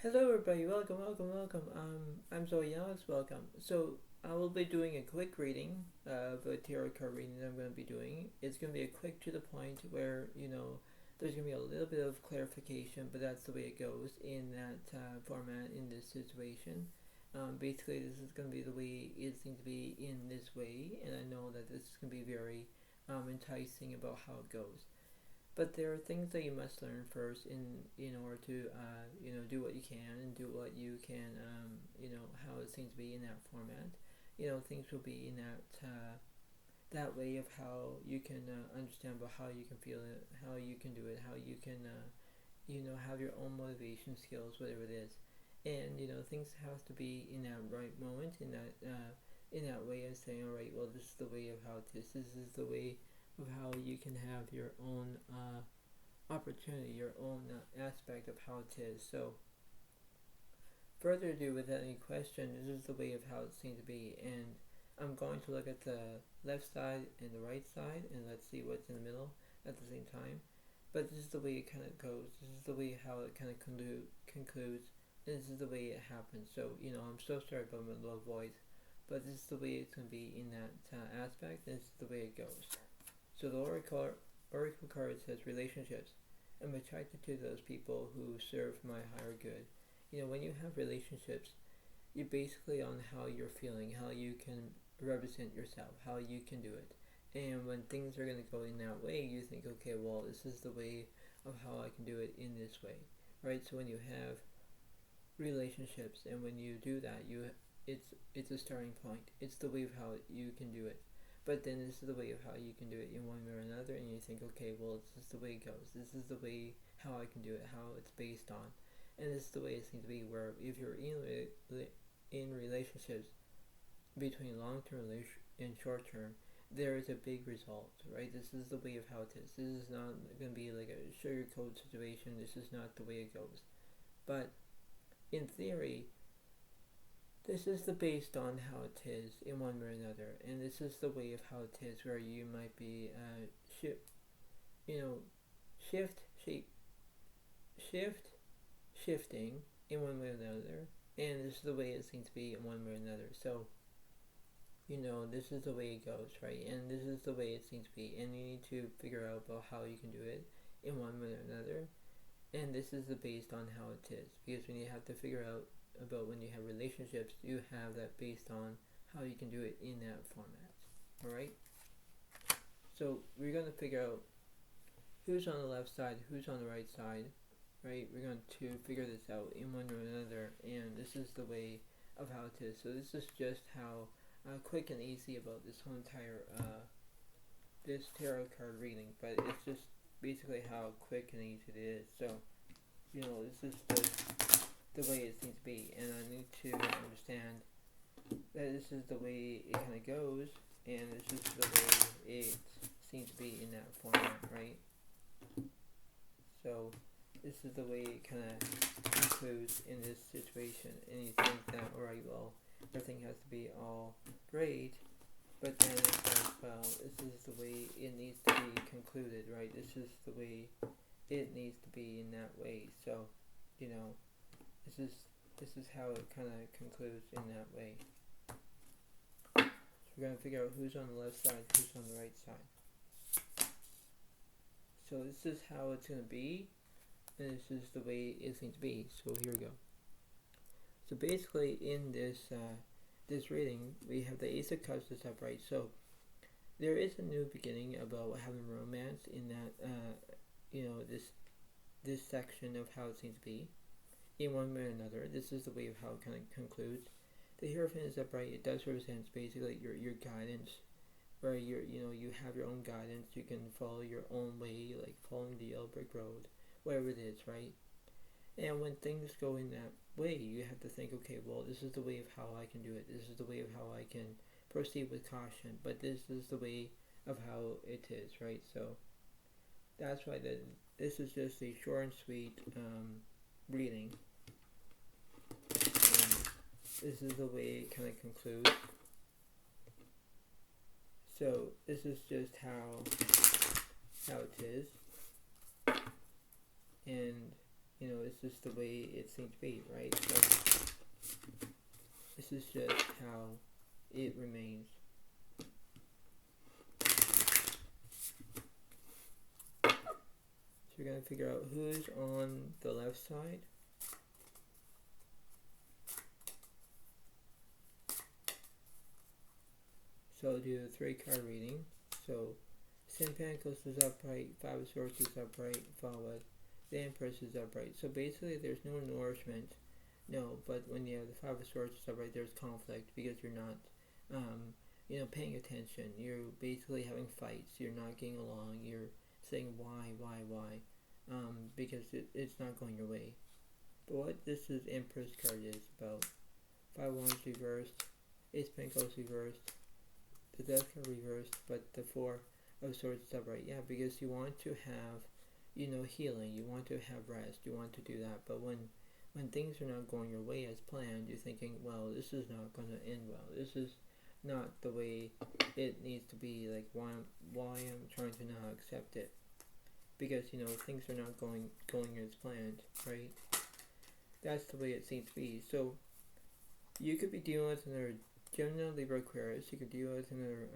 Hello everybody, welcome. I'm Zoe Alex, welcome. So I will be doing a quick reading of a tarot card reading that I'm going to be doing. It's going to be a quick to the point where, there's going to be a little bit of clarification, but that's the way it goes in that format in this situation. Basically, this is going to be the way it seems to be in this way, and I know that this is going to be very enticing about how it goes. But there are things that you must learn first in order to do what you can and do what you can how it seems to be in that format. Things will be in that way of how you can understand about how you can feel it, how you can do it, how you can have your own motivation skills, whatever it is. And things have to be in that right moment, in that way of saying, all right, well, this is the way of how it is. This is the way of how you can have your own opportunity, your own aspect of how it is. So, further ado, without any question, this is the way of how it seems to be. And I'm going to look at the left side and the right side, and let's see what's in the middle at the same time. But this is the way it kind of goes. This is the way how it kind of concludes. And this is the way it happens. So, I'm so sorry about my low voice, but this is the way it's going to be in that aspect, and this is the way it goes. So the oracle card says relationships. I'm attracted to those people who serve my higher good. When you have relationships, you're basically on how you're feeling, how you can represent yourself, how you can do it. And when things are going to go in that way, you think, okay, well, this is the way of how I can do it in this way, right? So when you have relationships, and when you do that, it's a starting point. It's the way of how you can do it. But then this is the way of how you can do it in one way or another, and you think, okay, well, this is the way it goes. This is the way how I can do it, how it's based on. And this is the way it seems to be, where if you're in relationships between long-term and short-term, there is a big result, right? This is the way of how it is. This is not going to be like a sugarcoat situation. This is not the way it goes. But in theory, this is the based on how it is in one way or another, and this is the way of how it is, where you might be shifting in one way or another, and this is the way it seems to be in one way or another. So, this is the way it goes, right? And this is the way it seems to be, and you need to figure out about how you can do it in one way or another, and this is the based on how it is, because when you have to figure out about when you have relationships, you have that based on how you can do it in that format. Alright? So we're going to figure out who's on the left side, who's on the right side, right? We're going to figure this out in one or another, and this is the way of how it is. So this is just how quick and easy about this whole entire this tarot card reading, but it's just basically how quick and easy it is. So, this is just the way it seems to be, and I need to understand that this is the way it kind of goes, and this is the way it seems to be in that format, right? So this is the way it kind of concludes in this situation, and you think that, alright, well, everything has to be all great, but then it's like, well, this is the way it needs to be concluded, right? This is the way it needs to be in that way. So, this is how it kind of concludes in that way. So we're going to figure out who's on the left side, who's on the right side. So this is how it's going to be, and this is the way it seems to be. So here we go. So basically, in this reading, we have the Ace of Cups that's upright. So there is a new beginning about having romance in that, this section of how it seems to be. In one way or another, this is the way of how it kind of concludes. The Hierophant is upright. It does represent basically your guidance, where you have your own guidance. You can follow your own way, like following the yellow brick road, whatever it is, right? And when things go in that way, you have to think, okay, well, this is the way of how I can do it. This is the way of how I can proceed with caution. But this is the way of how it is, right? So that's why this is just a short and sweet reading. This is the way it kind of concludes. So this is just how it is, and you know, it's just the way it seems to be, right? So this is just how it remains. So we're going to figure out who's on the left side. So I'll do a 3-card reading. So 10 Pentacles is upright, 5 of Swords is upright, followed the Empress is upright. So basically there's no nourishment. No, but when you have the 5 of Swords is upright, there's conflict because you're not you know, paying attention. You're basically having fights. You're not getting along. You're saying why, because it's not going your way. But what this is Empress card is about: 5 of Wands reversed, Ace of Pentacles reversed, the Death card reversed, but the 4 of Swords is upright. Yeah, because you want to have, you know, healing. You want to have rest. You want to do that. But when things are not going your way as planned, you're thinking, well, this is not going to end well. This is not the way it needs to be. Like, why I'm trying to not accept it, because, you know, things are not going as planned, right? That's the way it seems to be. So you could be dealing with another Gemini, Libra, Aquarius. You could deal with another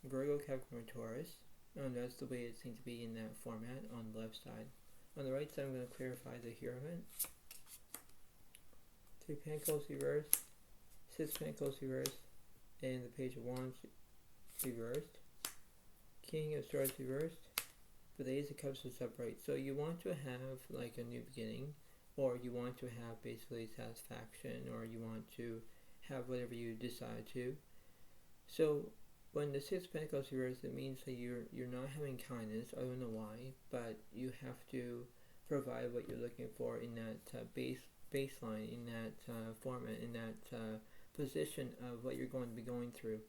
Virgo, Capricorn, Taurus. That's the way it seems to be in that format on the left side. On the right side, I'm going to clarify the Hierophant. 3 Pentacles reversed, 6 Pentacles reversed, and the Page of Wands reversed. King of Swords reversed, but the Ace of Cups is upright. So you want to have like a new beginning, or you want to have basically satisfaction, or you want to have whatever you decide to. So when the 6 Pentacles reversed, it means that you're not having kindness. I don't know why, but you have to provide what you're looking for in that baseline, in that format, in that position of what you're going to be going through.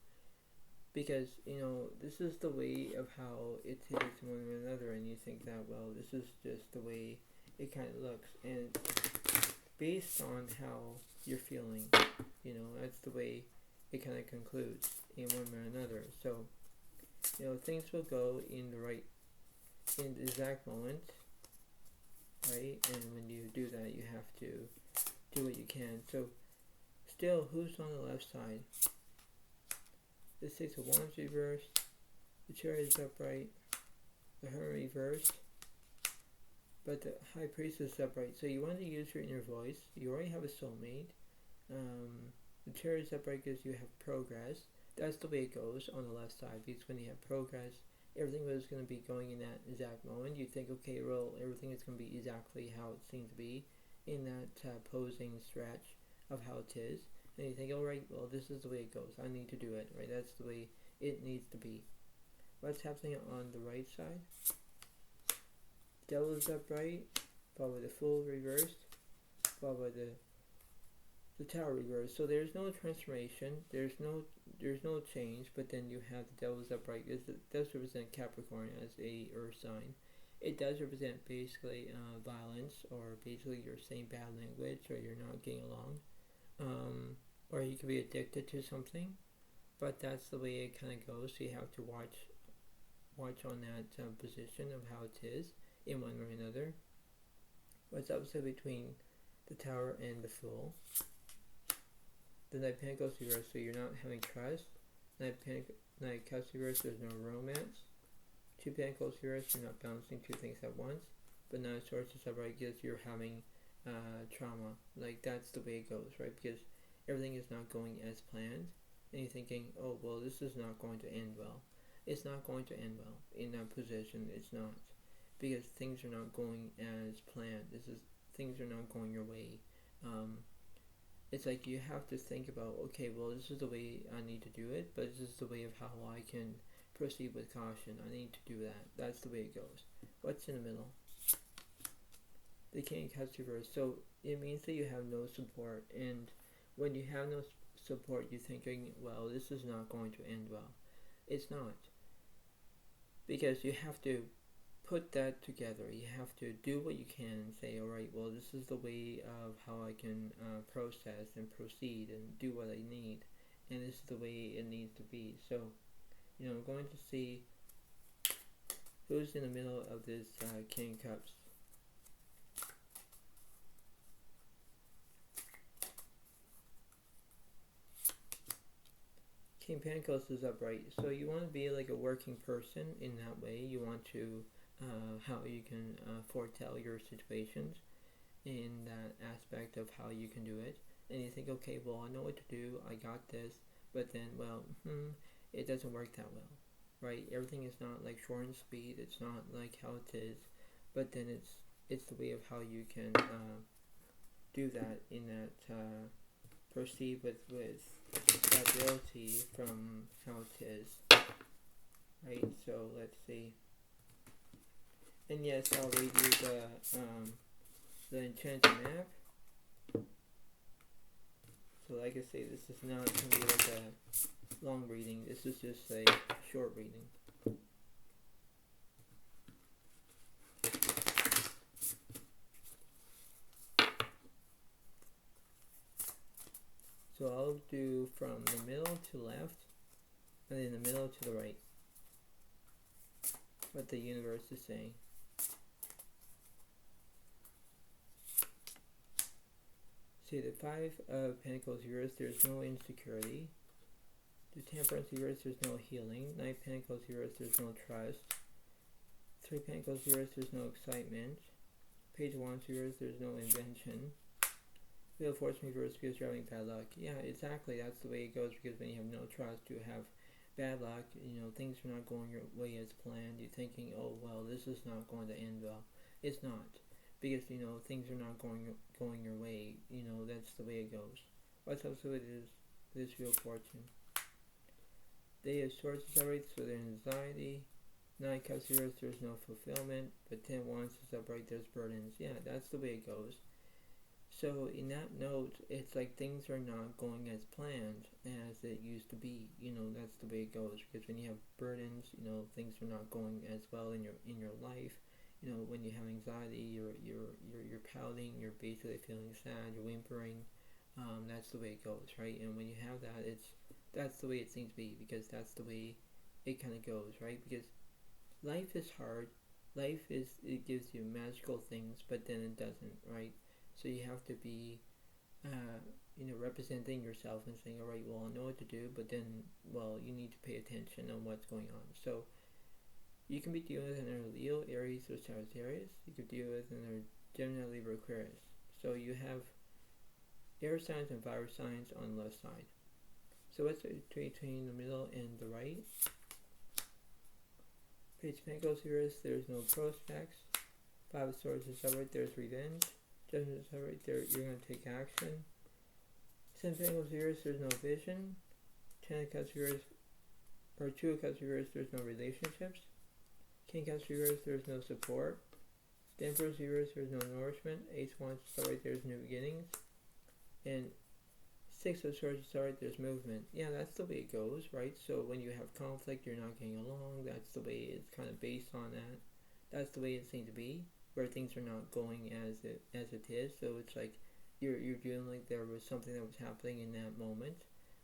Because, you know, this is the way of how it takes one or another, and you think that, well, this is just the way it kind of looks. And based on how you're feeling, you know, that's the way it kind of concludes in one way or another. So, you know, things will go in the exact moment, right? And when you do that, you have to do what you can. So, still, who's on the left side? The 6 of Wands reversed, the Chariot is upright, the Hermit reversed, but the High Priestess is upright. So you want to use your inner voice. You already have a soulmate. The Chariot is upright because you have progress. That's the way it goes on the left side, because when you have progress, everything was going to be going in that exact moment. You think, okay, well, everything is going to be exactly how it seems to be in that posing stretch of how it is. And you think, alright, well, this is the way it goes. I need to do it, right? That's the way it needs to be. What's happening on the right side? Devil is upright, followed by the Fool reversed, followed by the Tower reversed. So there's no transformation, there's no change, but then you have the Devil's upright, because it does represent Capricorn as a earth sign. It does represent basically violence, or basically you're saying bad language, or you're not getting along. Or you could be addicted to something, but that's the way it kind of goes. So you have to watch on that position of how it is in one or another. What's opposite between the Tower and the Fool? The Knight of Pentacles reversed, so you're not having trust. Knight of Cups reversed, there's no romance. 2 Pentacles reversed, you're not balancing two things at once. But Knight of Swords is upright because you're having trauma. Like, that's the way it goes, right? Because everything is not going as planned, and you're thinking, oh, well, this is not going to end well. It's not going to end well in that position. It's not, because things are not going as planned. Things are not going your way. It's like you have to think about, okay, well, this is the way I need to do it, but this is the way of how I can proceed with caution. I need to do that. That's the way it goes. What's in the middle? The King of Cups reversed. So it means that you have no support, and when you have no support, you're thinking, well, this is not going to end well. It's not, because you have to put that together. You have to do what you can and say, alright, well, this is the way of how I can process and proceed and do what I need, and this is the way it needs to be. So, you know, I'm going to see who's in the middle of this King of Cups. King Pentacles is upright, so you want to be like a working person in that way. You want to how you can foretell your situations in that aspect of how you can do it, and you think, okay, well, I know what to do, I got this, but then, well, it doesn't work that well, right? Everything is not like short and sweet. It's not like how it is, but then it's the way of how you can do that in that proceed with stability from how it is, right? So let's see. And yes, I'll read you the Enchanted Mapp. So like I say, this is not going to be like a long reading. This is just a short reading. So I'll do from the middle to left, and then the middle to the right. What the universe is saying. See, the Five of Pentacles reverse, there's no insecurity. The Temperance reverse, there's no healing. Knight of Pentacles reverse, there's no trust. Three of Pentacles reverse, there's no excitement. Page of Wands reverse, there's no invention. Wheel of Fortune reverse because you're having bad luck. Yeah, exactly, that's the way it goes, because when you have no trust, you have bad luck. You know, things are not going your way as planned. You're thinking, oh, well, this is not going to end well. It's not. Because, you know, things are not going your way. You know, that's the way it goes. What's also it is this Wheel of Fortune. They of Swords is upright, so there's anxiety. Nine of Cups reverse, there's no fulfillment. But 10 of Wands is upright, there's burdens. Yeah, that's the way it goes. So in that note, it's like things are not going as planned as it used to be. You know, that's the way it goes. Because when you have burdens, you know, things are not going as well in your life. You know, when you have anxiety, you're pouting, you're basically feeling sad, you're whimpering. That's the way it goes, right? And when you have that, that's the way it seems to be, because that's the way it kind of goes, right? Because life is hard. It gives you magical things, but then it doesn't, right? So you have to be, you know, representing yourself and saying, all right, well, I know what to do, but then, well, you need to pay attention on what's going on. So you can be dealing with another Leo, Aries, or Sagittarius. You could deal with another Gemini, Libra, Aquarius. So you have air signs and fire signs on the left side. So what's between the middle and the right? Page of Pentacles here is there's no prospects. Five of Swords is upright, there's revenge. Judgment is upright, there you're going to take action. Ten of Pentacles here, there's no vision. 10 of Cups here, or 2 of Cups reverse, there's no relationships. King of Cups reverse, there's no support. Emperor's reverse, there's no nourishment. Ace of Wands is alright, there's new beginnings. And 6 of Swords is alright, there's movement. Yeah, that's the way it goes, right? So when you have conflict, you're not getting along. That's the way it's kind of based on that. That's the way it seems to be, where things are not going as it is. So it's like you're feeling like there was something that was happening in that moment,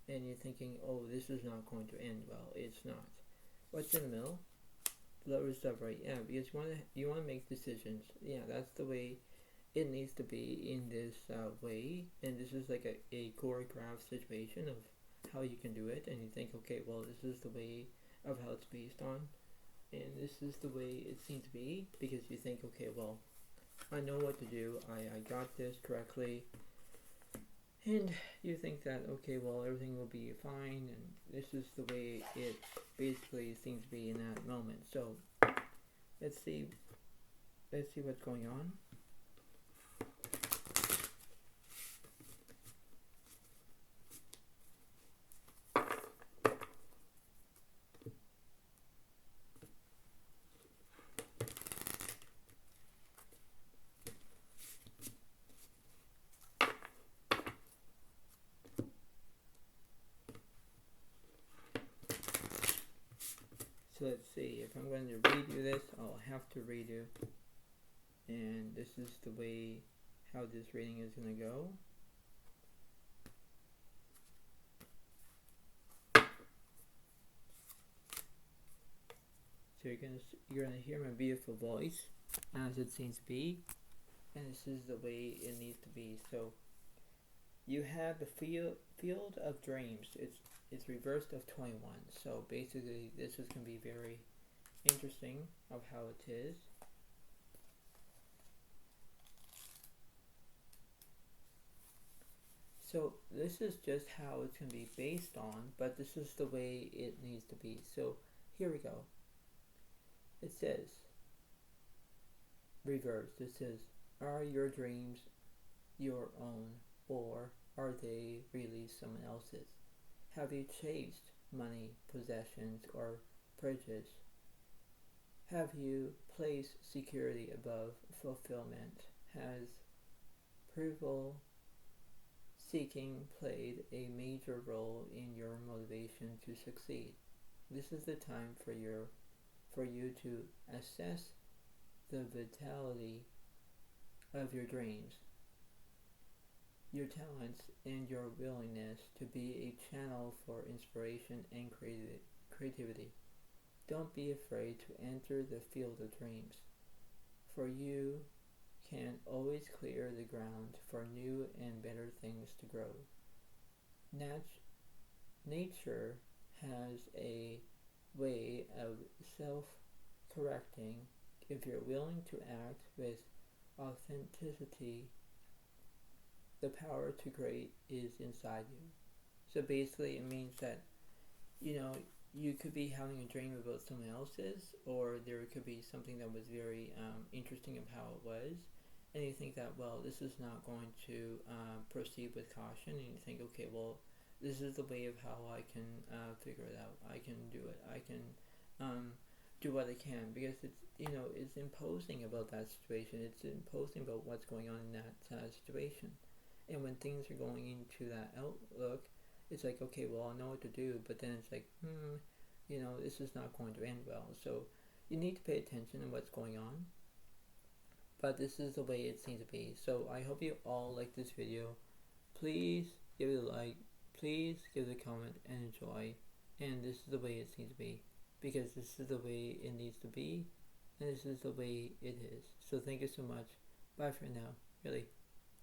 and you're thinking, oh, this is not going to end well. It's not. What's in the middle? Lover's upright. Yeah, because you want to make decisions. Yeah, that's the way it needs to be in this way. And this is like a choreographed situation of how you can do it. And you think, okay, well, this is the way of how it's based on, and this is the way it seems to be, because you think, okay, well, I know what to do. I got this correctly. And you think that, okay, well, everything will be fine, and this is the way it basically seems to be in that moment. So let's see what's going on. So let's see, if I'm going to read you this, I'll have to read you. And this is the way how this reading is going to go. So you're gonna hear my beautiful voice as it seems to be, and this is the way it needs to be. So you have the field of dreams. It's reversed of 21. So basically, this is going to be very interesting of how it is. So this is just how it's going to be based on, but this is the way it needs to be. So here we go. It says, reversed, it says, are your dreams your own, or are they really someone else's? Have you chased money, possessions, or prejudice? Have you placed security above fulfillment? Has approval seeking played a major role in your motivation to succeed? This is the time for you to assess the vitality of your dreams, your talents, and your willingness to be a channel for inspiration and creativity. Don't be afraid to enter the field of dreams, for you can always clear the ground for new and better things to grow. Nature has a way of self-correcting if you're willing to act with authenticity. The power to create is inside you. So basically it means that, you could be having a dream about someone else's, or there could be something that was very interesting of how it was, and you think that, well, this is not going to proceed with caution, and you think, okay, well, this is the way of how I can figure it out. I can do it. I can do what I can, because it's imposing about that situation. It's imposing about what's going on in that situation. And when things are going into that outlook, it's like, okay, well, I know what to do, but then it's like, this is not going to end well. So you need to pay attention to what's going on. But this is the way it seems to be. So I hope you all like this video. Please give it a like. Please give it a comment and enjoy. And this is the way it seems to be, because this is the way it needs to be, and this is the way it is. So thank you so much. Bye for now. Really.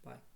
Bye.